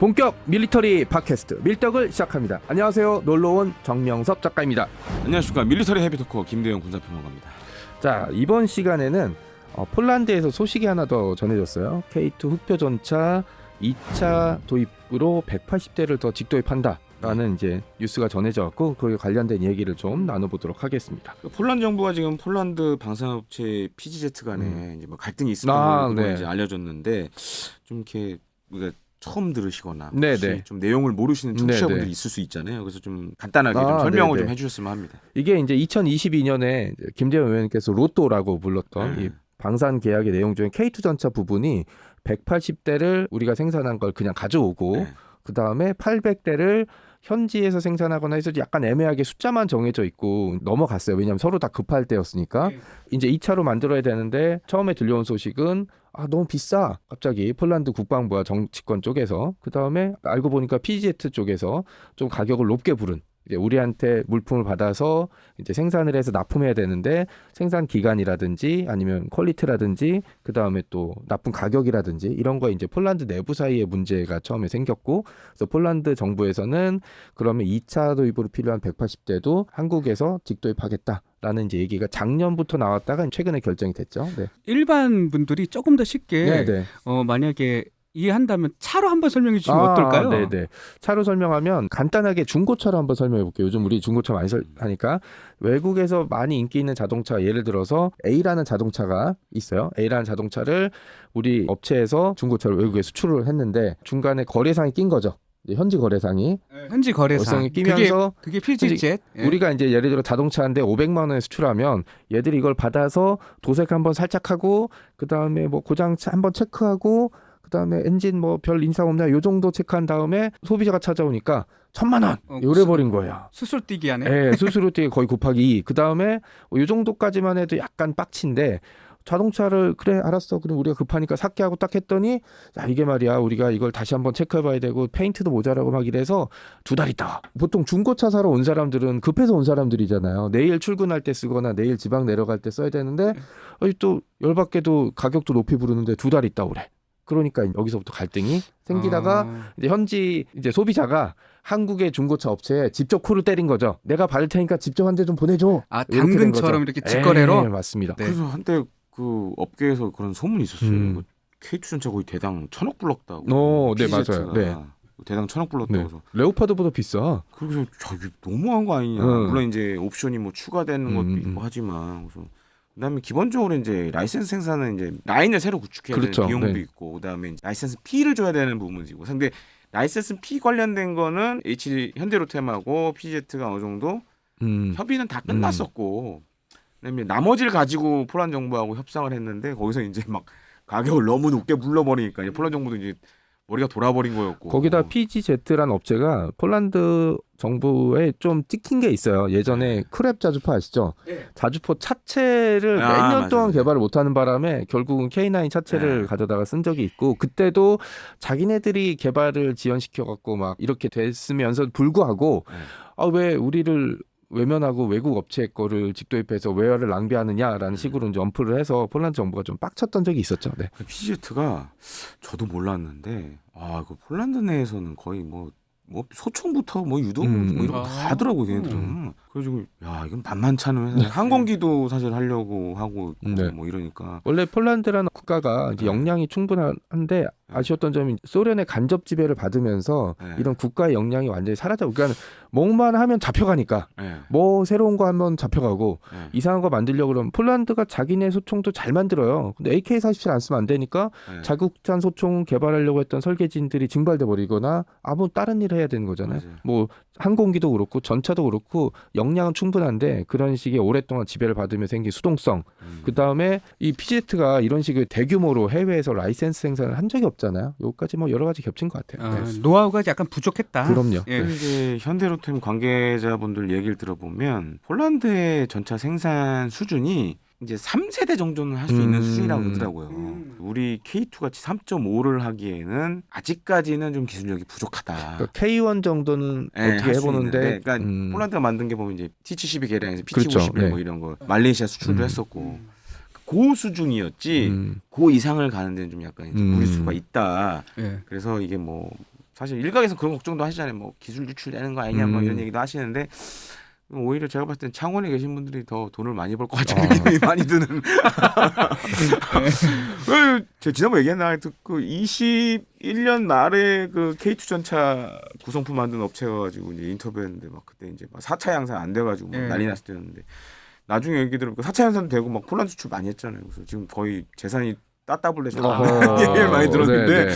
본격 밀리터리 팟캐스트 밀떡을 시작합니다. 안녕하세요. 놀러온 정명섭 작가입니다. 안녕하십니까. 밀리터리 헤비토커 김대영 군사평론가입니다. 자, 이번 시간에는 폴란드에서 소식이 하나 더 전해졌어요. K2 흑표 전차 2차 도입으로 180대를 더 직도입한다 라는 이제 뉴스가 전해졌고 그에 관련된 얘기를 좀 나눠보도록 하겠습니다. 폴란드 정부가 지금 폴란드 방산업체 PGZ 간에 이제 뭐 갈등이 있을 것으로 네. 이제 알려졌는데 좀 이렇게 우리가 처음 들으시거나 네네. 좀 내용을 모르시는 청취자분들이 네네. 있을 수 있잖아요. 그래서 좀 간단하게 좀 설명을 네네. 좀 해주셨으면 합니다. 이게 이제 2022년에 김재원 의원님께서 로또라고 불렀던 이 방산 계약의 내용 중에 K2 전차 부분이 180대를 우리가 생산한 걸 그냥 가져오고 그 다음에 800대를 현지에서 생산하거나 해서 약간 애매하게 숫자만 정해져 있고 넘어갔어요. 왜냐하면 서로 다 급할 때였으니까. 이제 2차로 만들어야 되는데 처음에 들려온 소식은 너무 비싸. 갑자기 폴란드 국방부와 정치권 쪽에서. 그 다음에 알고 보니까 PGZ 쪽에서 좀 가격을 높게 부른. 이제 우리한테 물품을 받아서 이제 생산을 해서 납품해야 되는데 생산 기간이라든지 아니면 퀄리티라든지 그 다음에 또 납품 가격이라든지 이런 거 이제 폴란드 내부 사이에 문제가 처음에 생겼고 그래서 폴란드 정부에서는 그러면 2차 도입으로 필요한 180대도 한국에서 직도입하겠다라는 이제 얘기가 작년부터 나왔다가 최근에 결정이 됐죠. 네. 일반 분들이 조금 더 쉽게 네네. 만약에 이해한다면 차로 한번 설명해 주시면 어떨까요? 네네. 차로 설명하면 간단하게 중고차로 한번 설명해 볼게요. 요즘 우리 중고차 많이 하니까 외국에서 많이 인기 있는 자동차 예를 들어서 A라는 자동차가 있어요. A라는 자동차를 우리 업체에서 중고차로 외국에 수출을 했는데 중간에 거래상이 낀 거죠. 현지 거래상이 현지 거래상이 끼면서 그게 PGZ. 우리가 이제 예를 들어 자동차인데 500만 원에 수출하면 얘들이 이걸 받아서 도색 한번 살짝 하고 그 다음에 뭐 고장 한번 체크하고 그다음에 엔진 뭐 별 인상 없냐 요 정도 체크한 다음에 소비자가 찾아오니까 1,000만 원 요래 버린 거야. 수술 뛰기 하네. 네, 수수료 뛰기 거의 곱하기 2. 그다음에 요 정도까지만 해도 약간 빡친데 자동차를 그래 알았어 그럼 우리가 급하니까 샀게 하고 딱 했더니 야 이게 말이야 우리가 이걸 다시 한번 체크해봐야 되고 페인트도 모자라고 막 이래서 2달 있다. 보통 중고차 사러 온 사람들은 급해서 온 사람들이잖아요. 내일 출근할 때 쓰거나 내일 지방 내려갈 때 써야 되는데 또 열받게도 가격도 높이 부르는데 2달 있다 오래. 그러니까 여기서부터 갈등이 생기다가 이제 현지 이제 소비자가 한국의 중고차 업체에 직접 코를 때린 거죠. 내가 받을 테니까 직접 한 대 좀 보내줘. 당근처럼 이렇게 직거래로. 네, 맞습니다. 네. 그래서 한때 그 업계에서 그런 소문이 있었어요. K2 전차 거의 대당 1,000억 불렀다고. 네 PGZ가. 맞아요. 네. 대당 1,000억 불렀다고 네. 해서 레오파드보다 비싸. 그래서 이게 너무한 거 아니냐. 물론 이제 옵션이 뭐 추가되는 것도 있고 하지만 그래서 그다음에 기본적으로 이제 라이센스 생산은 이제 라인을 새로 구축해야 그렇죠. 되는 비용도 네. 있고 그다음에 이제 라이센스 피를 줘야 되는 부분이고 근데 라이센스 피 관련된 거는 현대로템하고 PGZ가 어느 정도 협의는 다 끝났었고 그다음에 나머지를 가지고 폴란드 정부하고 협상을 했는데 거기서 이제 막 가격을 너무 높게 불러버리니까 이제 폴란드 정부도 이제 머리가 돌아버린 거였고 거기다 PGZ라는 업체가 폴란드 정부에 좀 찍힌 게 있어요. 예전에 크랩 자주포 아시죠? 네. 자주포 차체를 몇 년 동안 맞아요. 개발을 못하는 바람에 결국은 K9 차체를 가져다가 쓴 적이 있고 그때도 자기네들이 개발을 지연시켜갖고 막 이렇게 됐으면서 불구하고 왜 우리를 외면하고 외국 업체 거를 직도입해서 웨어를 낭비하느냐라는 식으로 이제 언플을 해서 폴란드 정부가 좀 빡쳤던 적이 있었죠. 네. PGZ가 저도 몰랐는데 그 폴란드 내에서는 거의 뭐 소총부터 뭐 유도 뭐 이런 거 다 하더라고 걔네들은. 그래가지고 야 이건 만만치 않은 회사. 항공기도 사실 하려고 하고 있고 네. 뭐 이러니까. 원래 폴란드라는 국가가 이제 역량이 충분한데 아쉬웠던 점이 소련의 간접 지배를 받으면서 이런 국가의 역량이 완전히 사라져. 그러니까 뭐만 하면 잡혀가니까 뭐 새로운 거 하면 잡혀가고 이상한 거 만들려고 그러면 폴란드가 자기네 소총도 잘 만들어요. 근데 AK-47 안 쓰면 안 되니까 자국산 소총 개발하려고 했던 설계진들이 증발돼 버리거나 아무 다른 일을 해야 되는 거잖아요. 맞아요. 뭐 항공기도 그렇고 전차도 그렇고 역량은 충분한데 그런 식의 오랫동안 지배를 받으며 생긴 수동성. 그다음에 이 PGZ가 이런 식의 대규모로 해외에서 라이센스 생산을 한 적이 없잖아요. 여기까지 뭐 여러 가지 겹친 것 같아요. 네. 노하우가 약간 부족했다. 그럼요. 예. 이제 현대로템 관계자분들 얘기를 들어보면 폴란드의 전차 생산 수준이 이제 3세대 정도는 할 수 있는 수준이라고 그러더라고요. 우리 K2 같이 3.5를 하기에는 아직까지는 좀 기술력이 부족하다. 그러니까 K1 정도는 어떻게 할수 해보는데, 있는데, 그러니까 폴란드가 만든 게 보면 이제 T-72 개량해서 그렇죠. P-51 네. 뭐 이런 거 말레이시아 수출도 했었고 그 수준이었지 그 이상을 가는 데는 좀 약간 이제 무리수가 있다. 예. 그래서 이게 뭐 사실 일각에서 그런 걱정도 하시잖아요. 뭐 기술 유출되는 거 아니냐 뭐 이런 얘기도 하시는데 오히려 제가 봤을 땐 창원에 계신 분들이 더 돈을 많이 벌 것 같은 느낌이 많이 드는. 제가 지난번에 얘기했나 그 21년 말에 그 K2 전차 구성품 만든 업체가 가지고 이제 인터뷰했는데 막 그때 이제 막 4차 양산 안 돼가지고 막 난리 났을 때였는데 나중에 얘기 들으니까 4차 양산도 되고 막 폴란드 수출 많이 했잖아요. 그래서 지금 거의 재산이 따따블 되셨다는 얘기를 많이 들었는데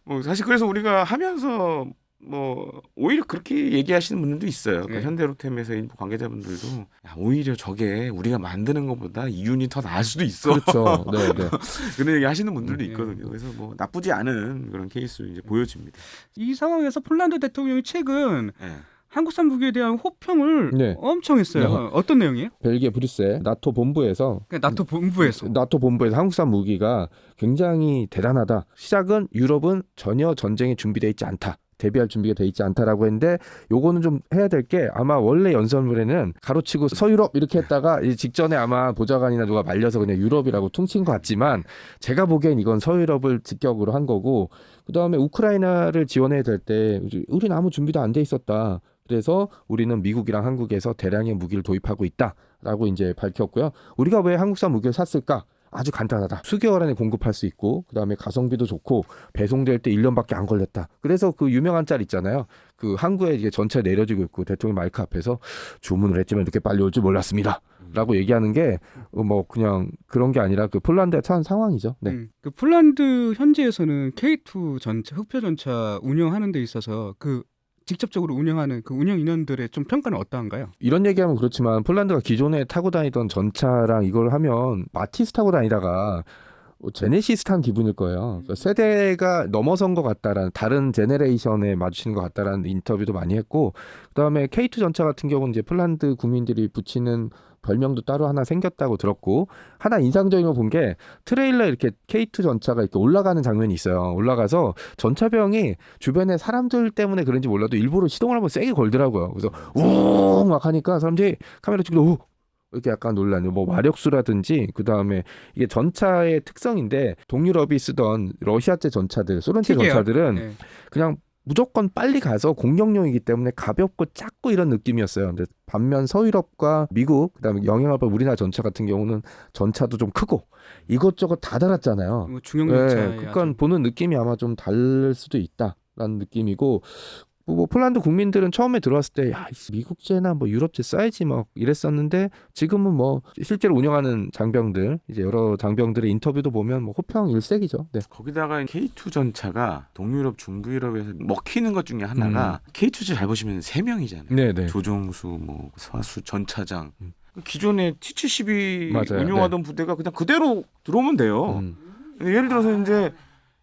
뭐 사실 그래서 우리가 하면서 뭐 오히려 그렇게 얘기하시는 분들도 있어요. 그러니까 현대로템에서 일부 관계자분들도 야, 오히려 저게 우리가 만드는 것보다 이윤이 더 나을 수도 있어. 그렇죠. 네, 네. 그런 얘기 하시는 분들도 있거든요. 그래서 뭐 나쁘지 않은 그런 케이스로 이제 보여집니다. 이 상황에서 폴란드 대통령이 최근 네. 한국산 무기에 대한 호평을 네. 엄청 했어요. 네. 어떤 내용이에요? 벨기에 브뤼셀 나토 본부에서 나토 본부에서 한국산 무기가 굉장히 대단하다. 시작은 유럽은 전혀 전쟁에 준비되어 있지 않다. 대비할 준비가 돼 있지 않다라고 했는데 요거는 좀 해야 될 게 아마 원래 연설문에는 가로치고 서유럽 이렇게 했다가 직전에 아마 보좌관이나 누가 말려서 그냥 유럽이라고 퉁친 것 같지만 제가 보기엔 이건 서유럽을 직격으로 한 거고 그다음에 우크라이나를 지원해야 될 때 우리는 아무 준비도 안 돼 있었다. 그래서 우리는 미국이랑 한국에서 대량의 무기를 도입하고 있다라고 이제 밝혔고요. 우리가 왜 한국산 무기를 샀을까? 아주 간단하다. 수개월 안에 공급할 수 있고 그다음에 가성비도 좋고 배송될 때 1년밖에 안 걸렸다. 그래서 그 유명한 짤 있잖아요. 그 항구에 이게 전체 내려지고 있고 대통령 마이크 앞에서 주문을 했지만 이렇게 빨리 올 줄 몰랐습니다. 라고 얘기하는 게 뭐 그냥 그런 게 아니라 그 폴란드에 처한 상황이죠. 네. 그 폴란드 현지에서는 K2 전차, 흑표 전차 운영하는 데 있어서 그 직접적으로 운영하는 그 운영 인원들의 좀 평가는 어떠한가요? 이런 얘기하면 그렇지만 폴란드가 기존에 타고 다니던 전차랑 이걸 하면 마티스 타고 다니다가 제네시스 탄 기분일 거예요. 그러니까 세대가 넘어선 것 같다라는 다른 제네레이션에 마주치는 것 같다라는 인터뷰도 많이 했고 그다음에 K2 전차 같은 경우는 이제 폴란드 국민들이 붙이는 별명도 따로 하나 생겼다고 들었고 하나 인상적인 거 본 게 트레일러에 이렇게 K2 전차가 이렇게 올라가는 장면이 있어요. 올라가서 전차병이 주변에 사람들 때문에 그런지 몰라도 일부러 시동을 한번 세게 걸더라고요. 그래서 우웅 막 하니까 사람들이 카메라 찍고 우 이렇게 약간 놀라는 뭐 마력수라든지 그다음에 이게 전차의 특성인데 동유럽이 쓰던 러시아제 전차들, 소련제 전차들은 그냥 무조건 빨리 가서 공격용이기 때문에 가볍고 작고 이런 느낌이었어요. 근데 반면 서유럽과 미국 그다음에 영향을 받은 우리나라 전차 같은 경우는 전차도 좀 크고 이것저것 다 달았잖아요. 뭐 중형 전차. 그러니까 보는 느낌이 아마 좀 다를 수도 있다라는 느낌이고 뭐 폴란드 국민들은 처음에 들어왔을 때 야, 미국제나 뭐 유럽제 써야지 막 이랬었는데 지금은 뭐 실제로 운영하는 장병들 이제 여러 장병들의 인터뷰도 보면 뭐 호평 일색이죠. 네. 거기다가 K2 전차가 동유럽, 중부유럽에서 먹히는 것 중에 하나가 K2제 잘 보시면 3명이잖아요. 네네. 조종수, 뭐 서수, 전차장. 기존에 T-72 맞아요. 운용하던 부대가 그냥 그대로 들어오면 돼요. 예를 들어서 이제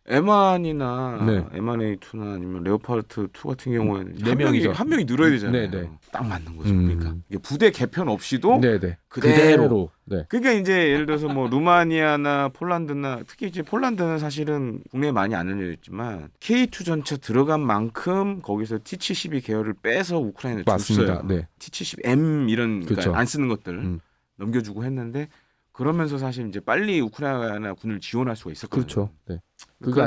M1이나 네. M1A2나 아니면 레오파르트 2 같은 경우에는 네 한 명이 늘어야 되잖아요. 네네. 딱 맞는 거죠. 그러니까 이게 부대 개편 없이도 네네. 그대로. 네. 그러니까 이제 예를 들어서 뭐 루마니아나 폴란드나 특히 이제 폴란드는 사실은 국내에 많이 안 알려져 있지만 K2 전차 들어간 만큼 거기서 T-72 계열을 빼서 우크라이나에 맞습니다. 줬어요. 네. T-72M 이런 그렇죠. 그러니까 안 쓰는 것들 넘겨주고 했는데 그러면서 사실 이제 빨리 우크라이나 군을 지원할 수가 있었거든요. 그렇죠. 네. 그게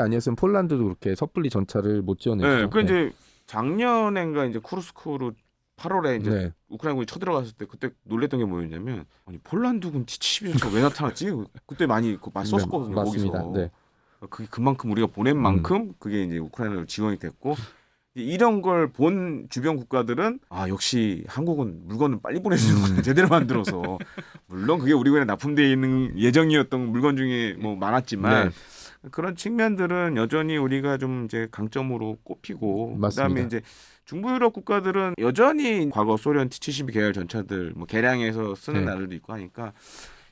아니었으면 폴란드도 그렇게 섣불리 전차를 못 지원했죠. 네. 그 이제 작년엔가 이제 쿠르스크로 8월에 이제 우크라이나군이 쳐들어갔을 때 그때 놀랬던 게 뭐였냐면 아니 폴란드군 T-72 전차가 왜 나타났지? 그때 많이 썼었거든요. 맞습니다. 거기서. 네. 그게 그만큼 우리가 보낸 만큼 그게 이제 우크라이나로 지원이 됐고 이런 걸 본 주변 국가들은 아 역시 한국은 물건을 빨리 보내주는 제대로 만들어서 물론 그게 우리 군에 납품되어 있는 예정이었던 물건 중에 뭐 많았지만 그런 측면들은 여전히 우리가 좀 이제 강점으로 꼽히고 맞습니다. 그다음에 이제 중부 유럽 국가들은 여전히 과거 소련 T-72 계열 전차들 뭐 개량해서 쓰는 나라들도 있고 하니까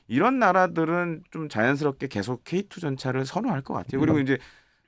이런 나라들은 좀 자연스럽게 계속 K2 전차를 선호할 것 같아요. 그리고 이제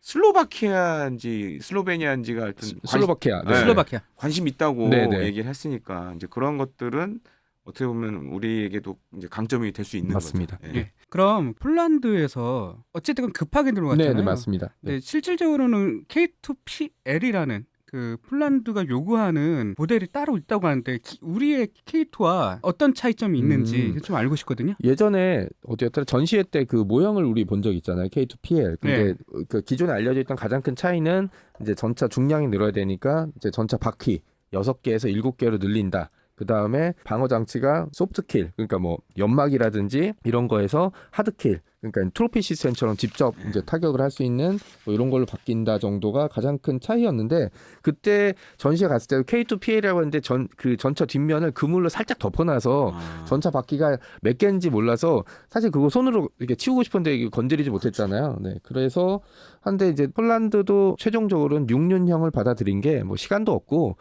슬로바키아인지 슬로베니아인지가 하여튼 슬로바키아. 슬로바키아. 관심 있다고 네네. 얘기를 했으니까 이제 그런 것들은 어떻게 보면 우리에게도 이제 강점이 될 수 있는 맞습니다. 거죠. 예. 그럼 폴란드에서 어쨌든 급하게 들어갔잖아요. 네, 맞습니다. 네, 실질적으로는 K2PL이라는 그 폴란드가 요구하는 모델이 따로 있다고 하는데 우리의 K2와 어떤 차이점이 있는지 좀 알고 싶거든요. 예전에 어디였더라 전시회 때 그 모형을 우리 본 적 있잖아요. K2PL. 근데 그 기존에 알려져 있던 가장 큰 차이는 이제 전차 중량이 늘어야 되니까 이제 전차 바퀴 6개에서 7개로 늘린다. 그 다음에 방어 장치가 소프트킬, 그러니까 뭐 연막이라든지 이런 거에서 하드킬, 그러니까 트로피 시스템처럼 직접 이제 타격을 할 수 있는 뭐 이런 걸로 바뀐다 정도가 가장 큰 차이였는데 그때 전시회 갔을 때 K2PL이라고 했는데 그 전차 뒷면을 그물로 살짝 덮어놔서 전차 바퀴가 몇 개인지 몰라서 사실 그거 손으로 이렇게 치우고 싶은데 이게 건드리지 못했잖아요. 네, 그래서 한데 이제 폴란드도 최종적으로는 6륜형을 받아들인 게 뭐 시간도 없고.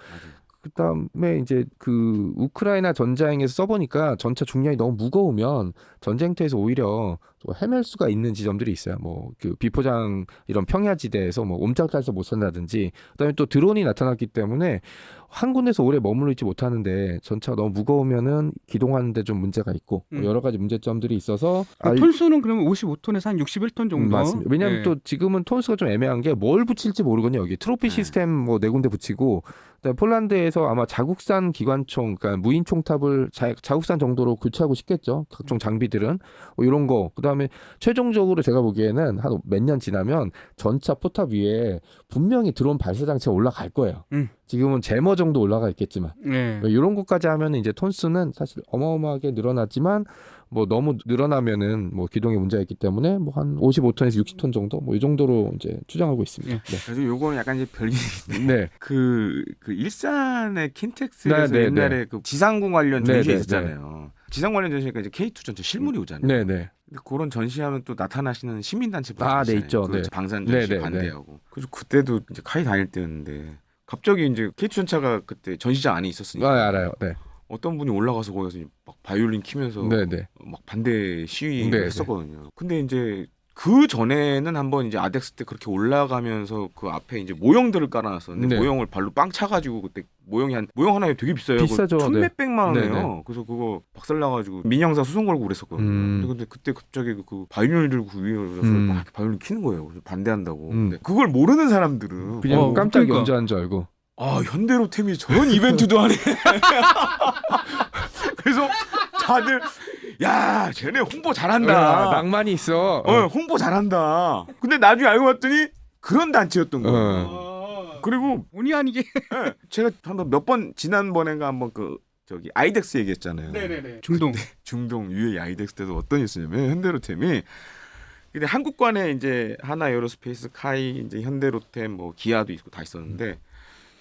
그다음에 이제 그 우크라이나 전장에서 써보니까 전차 중량이 너무 무거우면 전쟁터에서 오히려 또 헤맬 수가 있는 지점들이 있어요. 뭐 그 비포장 이런 평야지대에서 뭐 옴짝달싹 못 산다든지, 그다음에 또 드론이 나타났기 때문에 한 군데서 오래 머물러 있지 못하는데 전차가 너무 무거우면은 기동하는데 좀 문제가 있고 뭐 여러 가지 문제점들이 있어서 톤수는 그러면 55톤에서 한 61톤 정도. 맞습니다. 왜냐하면 또 지금은 톤수가 좀 애매한 게 뭘 붙일지 모르거든요. 여기 트로피 시스템 뭐 4군데 붙이고 그다음에 폴란드에서 아마 자국산 기관총, 그러니까 무인 총탑을 자국산 정도로 교체하고 싶겠죠. 각종 장비들은 뭐 이런 거. 그다음에 최종적으로 제가 보기에는 한 몇 년 지나면 전차 포탑 위에 분명히 드론 발사 장치가 올라갈 거예요. 지금은 제머 정도 올라가 있겠지만 이런 것까지 하면 이제 톤수는 사실 어마어마하게 늘어났지만 뭐 너무 늘어나면은 뭐 기동에 문제가 있기 때문에 뭐 한 55톤에서 60톤 정도 뭐 이 정도로 이제 추정하고 있습니다. 네. 그래서 요거는 약간 이제 별개인데 네. 그 일산의 킨텍스에서 옛날에 그 지상군 관련 전시회 있었잖아요. 지상 관련 전시회가 이제 K2 전체 실물이 오잖아요. 네네. 근데 그런 전시하면 또 나타나시는 시민단체 네, 있죠. 그 방산 전시 반대하고. 그래서 그때도 이제 카이 다닐 때였는데 갑자기 이제 K2 전차가 그때 전시장 안에 있었으니까. 알아요. 네. 어떤 분이 올라가서 거기서 막 바이올린 키면서 막 반대 시위를 했었거든요. 근데 이제 그 전에는 한번 이제 아덱스 때 그렇게 올라가면서 그 앞에 이제 모형들을 깔아놨었는데 모형을 발로 빵 차가지고 그때 모형 하나에 되게 비싸요. 비싸죠. 천몇백만 원이에요. 그래서 그거 박살나가지고 민형사 소송 걸고 그랬었거든요. 근데 그때 갑자기 그 바이올린을 들고 그 위에 올라서 막 바이올린 키는 거예요. 그래서 반대한다고. 근데 그걸 모르는 사람들은 그냥 깜짝 연주한 줄 알고. 아, 현대로템이 저런 이벤트도 하네. 그래서 다들 야, 쟤네 홍보 잘한다. 낭만이 있어. 홍보 잘한다. 근데 나중에 알고 봤더니 그런 단체였던 거예요. 그리고 본의 아니게 제가 한번 몇 번 지난번에가 한번 그 저기 아이덱스 얘기했잖아요. 네네네. 중동 UAE 아이덱스 때도 어떤 일이었냐면 현대로템이 근데 한국관에 이제 하나 에어로스페이스, 카이, 이제 현대로템, 뭐 기아도 있고 다 있었는데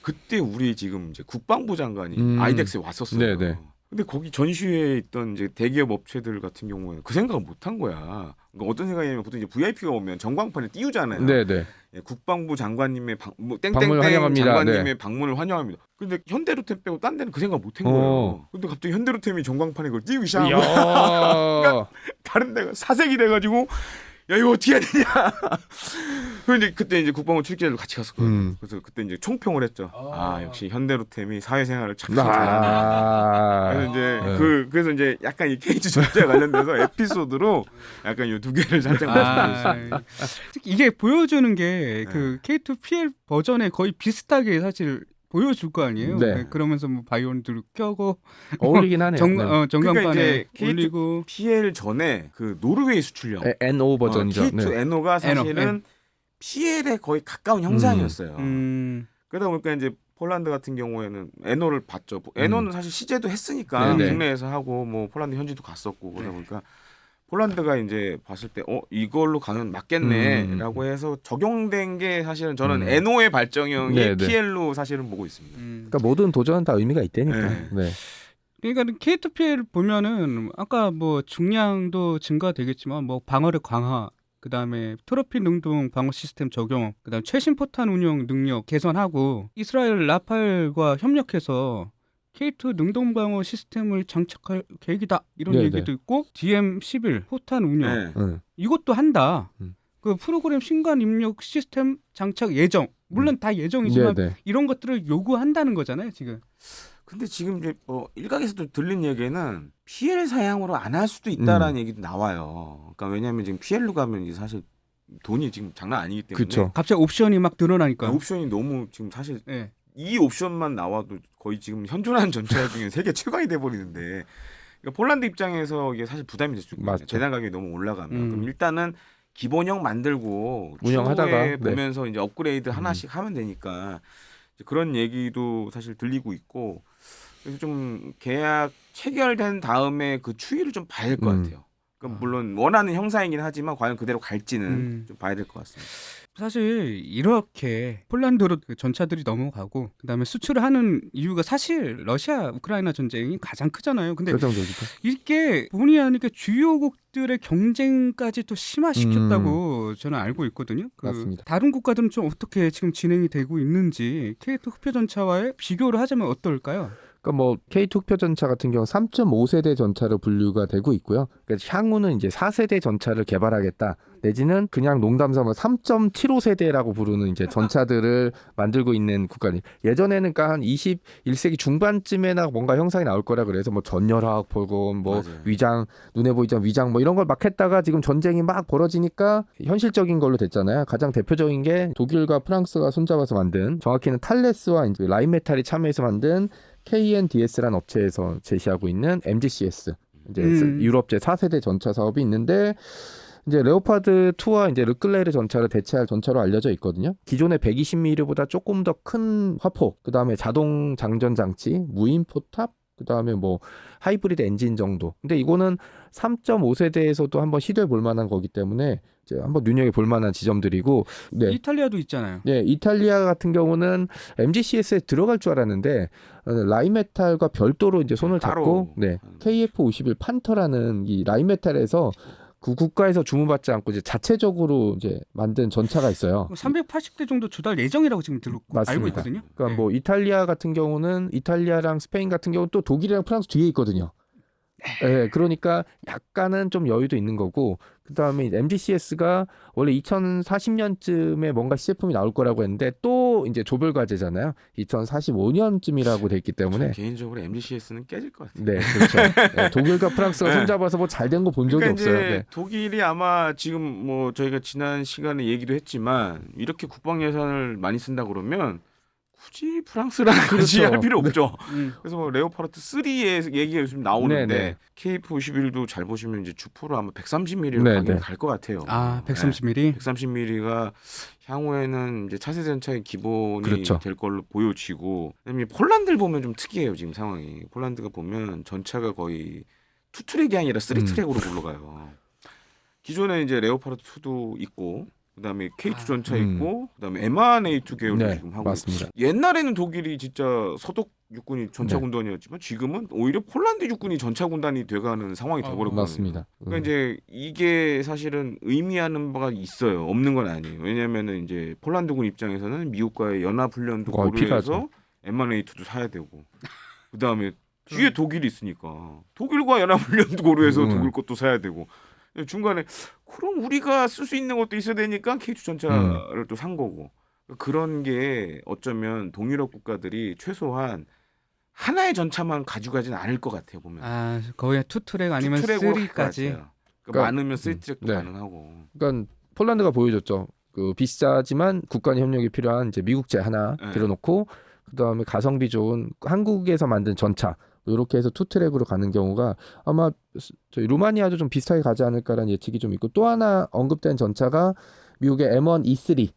그때 우리 지금 이제 국방부 장관이 아이덱스에 왔었어요. 네네. 근데 거기 전시회에 있던 이제 대기업 업체들 같은 경우에는 그 생각을 못 한 거야. 그러니까 어떤 생각이냐면 보통 이제 VIP가 오면 전광판을 띄우잖아요. 네네. 예, 국방부 장관님의 땡땡땡 장관님의 방문을 환영합니다. 근데 현대로템 빼고 딴 데는 그 생각 못 한 거예요. 근데 갑자기 현대로템이 전광판에 그걸 띄우기 시작한 거야. 그러니까 다른 데가 사색이 돼가지고 야 이거 어떻게 해야 되냐. 그런데 그때 이제 국방부 출입기자들 같이 갔었거든요. 그래서 그때 이제 총평을 했죠. 역시 현대로템이 사회생활을 참 잘한다. 그래서 이제 그래서 이제 약간 이 K2 전차에 관련돼서 에피소드로 약간 이 두 개를 살짝 말씀드렸습니다. 이게 보여주는 게 그 K2PL 버전에 거의 비슷하게 사실 보여줄 거 아니에요. 그러면서 뭐 바이올린도 켜고 어울리긴 하네요. 전광판에 그러니까 올리고 PL 전에 그 노르웨이 수출형 NO 버전이죠. K2 NO가 사실은 PL에 거의 가까운 형상이었어요. 그러다 보니까 이제 폴란드 같은 경우에는 NO를 봤죠. NO는 사실 시제도 했으니까 국내에서 하고 뭐 폴란드 현지도 갔었고 그러다 보니까 폴란드가 이제 봤을 때 이걸로 가면 맞겠네라고 해서 적용된 게 사실은 저는 NO의 발정형이 PL로 사실은 보고 있습니다. 그러니까 모든 도전은 다 의미가 있다니까. 그러니까 K2PL 보면은 아까 뭐 중량도 증가되겠지만 뭐 방어력 강화, 그다음에 트로피 능동 방어 시스템 적용, 그다음 최신 포탄 운용 능력 개선하고 이스라엘 라팔과 협력해서 K2 능동 방어 시스템을 장착할 계획이다 이런 얘기도 있고 DM11 포탄 운영 이것도 한다. 그 프로그램 신관 입력 시스템 장착 예정 물론 다 예정이지만 이런 것들을 요구한다는 거잖아요 지금. 근데 지금 이제 일각에서도 들린 얘기는 PL 사양으로 안 할 수도 있다라는 얘기도 나와요. 그러니까 왜냐하면 지금 PL로 가면 이제 사실 돈이 지금 장난 아니기 때문에. 갑자기 옵션이 막 늘어나니까. 옵션이 너무 지금 사실 이 옵션만 나와도 거의 지금 현존하는 전차 중에 세계 최강이 돼버리는데 그러니까 폴란드 입장에서 이게 사실 부담이 될 수 있거든요. 맞죠. 재단 가격이 너무 올라가면 그럼 일단은 기본형 만들고 운영하다가, 추후에 네. 보면서 이제 업그레이드 하나씩 하면 되니까 이제 그런 얘기도 사실 들리고 있고 그래서 좀 계약 체결된 다음에 그 추이를 좀 봐야 될 것 같아요. 그러니까 물론 원하는 형상이긴 하지만 과연 그대로 갈지는 좀 봐야 될 것 같습니다. 사실 이렇게 폴란드로 그 전차들이 넘어가고 그다음에 수출을 하는 이유가 사실 러시아 우크라이나 전쟁이 가장 크잖아요. 근데 결정적이죠. 이게 본의 아니게 주요국들의 경쟁까지 또 심화시켰다고 저는 알고 있거든요. 맞습니다. 다른 국가들은 좀 어떻게 지금 진행이 되고 있는지 K2 흑표전차와의 비교를 하자면 어떨까요? 그러니까 뭐 K2 흑표전차 같은 경우 3.5세대 전차로 분류가 되고 있고요. 그러니까 향후는 이제 4세대 전차를 개발하겠다. 내지는 그냥 농담삼아 3.75세대라고 부르는 이제 전차들을 만들고 있는 국가들. 예전에는 그러니까 한 21세기 중반쯤에나 뭔가 형상이 나올 거라 그래서 뭐 전열화학 보건 뭐 맞아요. 위장 눈에 보이지 않는 위장 뭐 이런 걸 막 했다가 지금 전쟁이 막 벌어지니까 현실적인 걸로 됐잖아요. 가장 대표적인 게 독일과 프랑스가 손잡아서 만든 정확히는 탈레스와 이제 라인메탈이 참여해서 만든 KNDS라는 업체에서 제시하고 있는 MGCS 이제 유럽제 4세대 전차 사업이 있는데 이제 레오파드 2와 이제 르클레르 전차를 대체할 전차로 알려져 있거든요. 기존의 120mm보다 조금 더 큰 화폭, 그다음에 자동 장전 장치, 무인 포탑, 그다음에 뭐 하이브리드 엔진 정도. 근데 이거는 3.5세대에서도 한번 시도해 볼 만한 거기 때문에 이제 한번 눈여겨 볼 만한 지점들이고 네. 이탈리아도 있잖아요. 네, 이탈리아 같은 경우는 MGCS에 들어갈 줄 알았는데 라인메탈과 별도로 이제 손을 따로. 잡고 네, KF-51 판터라는 이 라인메탈에서 그 국가에서 주문받지 않고 이제 자체적으로 이제 만든 전차가 있어요. 380대 정도 조달 예정이라고 지금 들었고 맞습니다. 알고 있거든요. 그러니까 네. 뭐 이탈리아 같은 경우는 이탈리아랑 스페인 같은 경우는 또 독일이랑 프랑스 뒤에 있거든요. 네, 그러니까 약간은 좀 여유도 있는 거고 그다음에 MGCS가 원래 2040년쯤에 뭔가 시제품이 나올 거라고 했는데 또 이제 조별 과제잖아요. 2045년쯤이라고 돼 있기 때문에 개인적으로 MGCS는 깨질 것 같아요. 네, 그렇죠. 네, 독일과 프랑스가 손잡아서 뭐 잘 된 거 본 적이 그러니까 없어요. 이제 네. 독일이 아마 지금 뭐 저희가 지난 시간에 얘기도 했지만 이렇게 국방 예산을 많이 쓴다 그러면 굳이 프랑스랑 같이 그렇죠. 할 필요 없죠. 음. 그래서 뭐 레오파르트 3의 얘기가 요즘 나오는데 네네. KF-51도 잘 보시면 이제 주포로 아마 130mm로 네네. 갈 것 같아요. 아, 130mm. 130mm가 향후에는 이제 차세 전차의 기본이 그렇죠. 될 걸로 보여지고 그다음에 폴란드를 보면 좀 특이해요 지금 상황이. 폴란드가 보면 전차가 거의 2트랙이 아니라 3트랙으로 굴러가요. 기존에 이제 레오파르트 2도 있고 그다음에 K2 전차 있고 그다음에 MR-A2 계열도 네, 지금 하고 맞습니다. 있고. 옛날에는 독일이 진짜 서독 육군이 전차 네. 군단이었지만 지금은 오히려 폴란드 육군이 전차 군단이 돼가는 상황이 돼버렸거든요. 맞습니다. 그러니까 이제 이게 사실은 의미하는 바가 있어요. 없는 건 아니에요. 왜냐하면은 이제 폴란드군 입장에서는 미국과의 연합 훈련도 거의 고려해서 필요하죠. MR-A2도 사야 되고 그다음에 뒤에 독일이 있으니까 독일과 연합 훈련도 고려해서 독일 것도 사야 되고 중간에 그럼 우리가 쓸 수 있는 것도 있어야 되니까 K2 전차를 또 산 거고 그런 게 어쩌면 동유럽 국가들이 최소한 하나의 전차만 가져가진 않을 것 같아요 보면. 아, 거의 2트랙 아니면 3까지. 그러니까 그러니까, 많으면 3트랙도 네. 가능하고. 그러니까 폴란드가 보여줬죠. 그 비싸지만 국가 간 협력이 필요한 이제 미국제 하나 네. 들여놓고 그다음에 가성비 좋은 한국에서 만든 전차 이렇게 해서 2트랙으로 가는 경우가 아마 저희 루마니아도 좀 비슷하게 가지 않을까라는 예측이 좀 있고 또 하나 언급된 전차가 미국의 M1 E3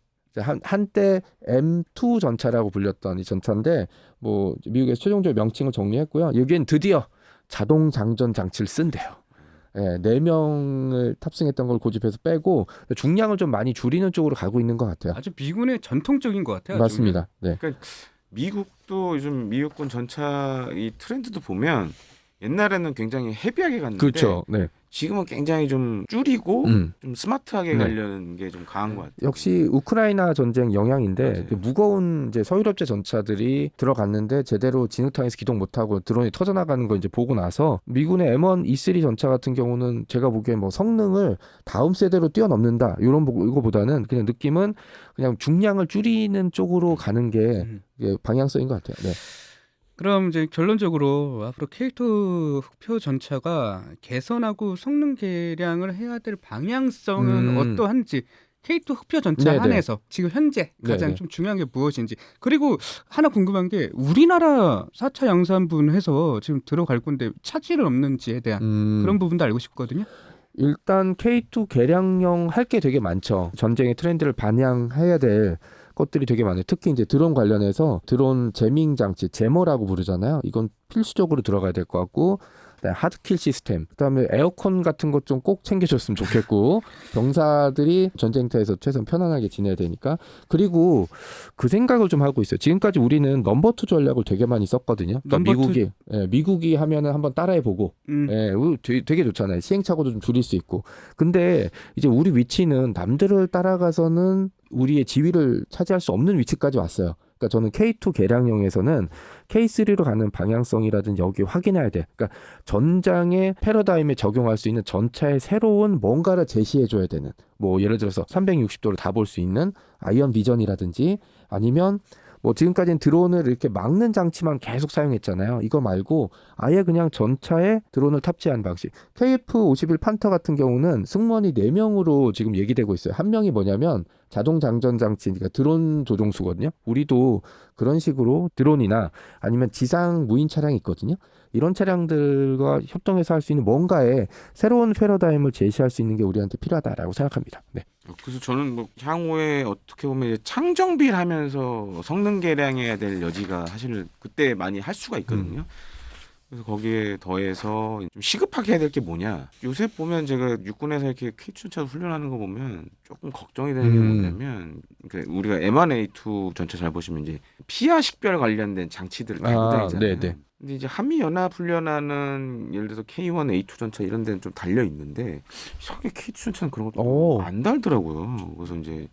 한때 M2 전차라고 불렸던 이 전차인데 뭐 미국에서 최종적으로 명칭을 정리했고요. 여기엔 드디어 자동 장전 장치를 쓴대요. 네, 4명을 탑승했던 걸 고집해서 빼고 중량을 좀 많이 줄이는 쪽으로 가고 있는 것 같아요. 아주 미군의 전통적인 것 같아요. 맞습니다. 네. 그러니까 미국도 요즘 미국군 전차 이 트렌드도 보면 옛날에는 굉장히 헤비하게 갔는데 그렇죠. 네. 지금은 굉장히 좀 줄이고 좀 스마트하게 네. 가려는 게 좀 강한 것 같아요. 역시 우크라이나 전쟁 영향인데 맞아요. 그 무거운 이제 서유럽제 전차들이 들어갔는데 제대로 진흙탕에서 기동 못하고 드론이 터져나가는 거 이제 보고 나서 미군의 M1 E3 전차 같은 경우는 제가 보기엔 뭐 성능을 다음 세대로 뛰어넘는다 이런 이거보다는 그냥 느낌은 그냥 중량을 줄이는 쪽으로 가는 게 이게 방향성인 것 같아요. 네. 그럼 이제 결론적으로 앞으로 K2 흑표 전차가 개선하고 성능 개량을 해야 될 방향성은 어떠한지 K2 흑표 전차 네네. 안에서 지금 현재 가장 네네. 좀 중요한 게 무엇인지. 그리고 하나 궁금한 게 우리나라 4차 양산분 해서 지금 들어갈 건데 차질은 없는지에 대한 그런 부분도 알고 싶거든요. 일단 K2 개량형 할 게 되게 많죠. 전쟁의 트렌드를 반영해야 될 것들이 되게 많아요. 특히 이제 드론 관련해서 드론 제밍 장치, 제머라고 부르잖아요. 이건 필수적으로 들어가야 될 것 같고, 그다음에 하드킬 시스템, 그다음에 에어컨 같은 것 좀 꼭 챙겨줬으면 좋겠고, 병사들이 전쟁터에서 최소한 편안하게 지내야 되니까. 그리고 그 생각을 좀 하고 있어요. 지금까지 우리는 넘버 투 전략을 되게 많이 썼거든요. 그러니까 넘버 투. 미국이 하면은 한번 따라해보고, 되게 좋잖아요. 시행착오도 좀 줄일 수 있고. 근데 이제 우리 위치는 남들을 따라가서는 우리의 지위를 차지할 수 없는 위치까지 왔어요. 그러니까 저는 K2 개량형에서는 K3로 가는 방향성이라든지 여기 확인해야 돼. 그러니까 전장의 패러다임에 적용할 수 있는 전차의 새로운 뭔가를 제시해줘야 되는, 뭐 예를 들어서 360도를 다 볼 수 있는 아이언 비전이라든지, 아니면 뭐 지금까지는 드론을 이렇게 막는 장치만 계속 사용했잖아요. 이거 말고 아예 그냥 전차에 드론을 탑재한 방식. KF-51 판터 같은 경우는 승무원이 4명으로 지금 얘기되고 있어요. 한 명이 뭐냐면 자동 장전 장치, 그러니까 드론 조종수거든요. 우리도 그런 식으로 드론이나 아니면 지상 무인 차량이 있거든요. 이런 차량들과 협동해서 할 수 있는 뭔가의 새로운 패러다임을 제시할 수 있는 게 우리한테 필요하다라고 생각합니다. 네. 그래서 저는 뭐 향후에 어떻게 보면 이제 창정비를 하면서 성능 개량해야 될 여지가 사실 그때 많이 할 수가 있거든요. 그래서 거기에 더해서 좀 시급하게 해야 될 게 뭐냐. 요새 보면 제가 육군에서 이렇게 K2 훈련하는 거 보면 조금 걱정이 되는 게 뭐냐면, 그러니까 우리가 M1A2 전차 잘 보시면 이제 피하 식별 관련된 장치들을 달고 다니잖아요. 네네. 근데 이제 한미 연합 훈련하는 예를 들어서 K1, A2 전차 이런 데는 좀 달려 있는데 이상하게 K2 전차는 그런 것도 안 달더라고요. 그래서 이제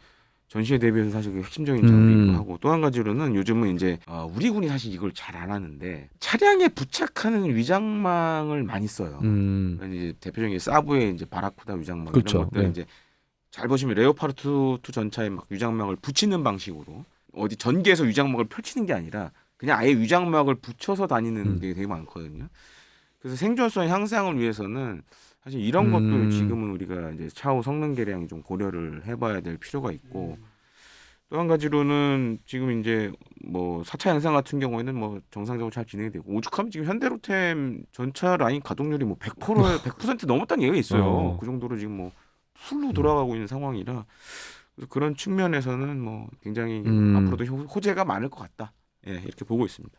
전시에 대비해서 사실 그 핵심적인 장비이기도 하고, 또 한 가지로는 요즘은 이제 우리 군이 사실 이걸 잘 안 하는데 차량에 부착하는 위장망을 많이 써요. 이제 대표적인 사브의 이제 바라쿠다 위장망, 그렇죠. 이런 것들 네. 이제 잘 보시면 레오파르트 2 전차에 막 위장막을 붙이는 방식으로 어디 전개해서 위장막을 펼치는 게 아니라 그냥 아예 위장막을 붙여서 다니는 게 되게 많거든요. 그래서 생존성 향상을 위해서는 사실 이런 것도 지금은 우리가 이제 차후 성능 개량이 좀 고려를 해봐야 될 필요가 있고, 또 한 가지로는 지금 이제 뭐 4차 양산 같은 경우에는 뭐 정상적으로 잘 진행이 되고, 오죽하면 지금 현대로템 전차 라인 가동률이 뭐 100% 넘었다는 얘기가 있어요. 그 정도로 지금 뭐 풀로 돌아가고 있는 상황이라, 그래서 그런 측면에서는 뭐 굉장히 앞으로도 호재가 많을 것 같다. 예, 이렇게 보고 있습니다.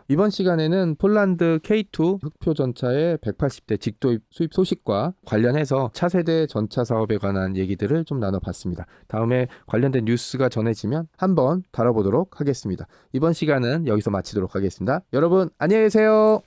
이번 시간에는 폴란드 K2 흑표 전차의 180대 직도입 수입 소식과 관련해서 차세대 전차 사업에 관한 얘기들을 좀 나눠봤습니다. 다음에 관련된 뉴스가 전해지면 한번 다뤄보도록 하겠습니다. 이번 시간은 여기서 마치도록 하겠습니다. 여러분 안녕히 계세요.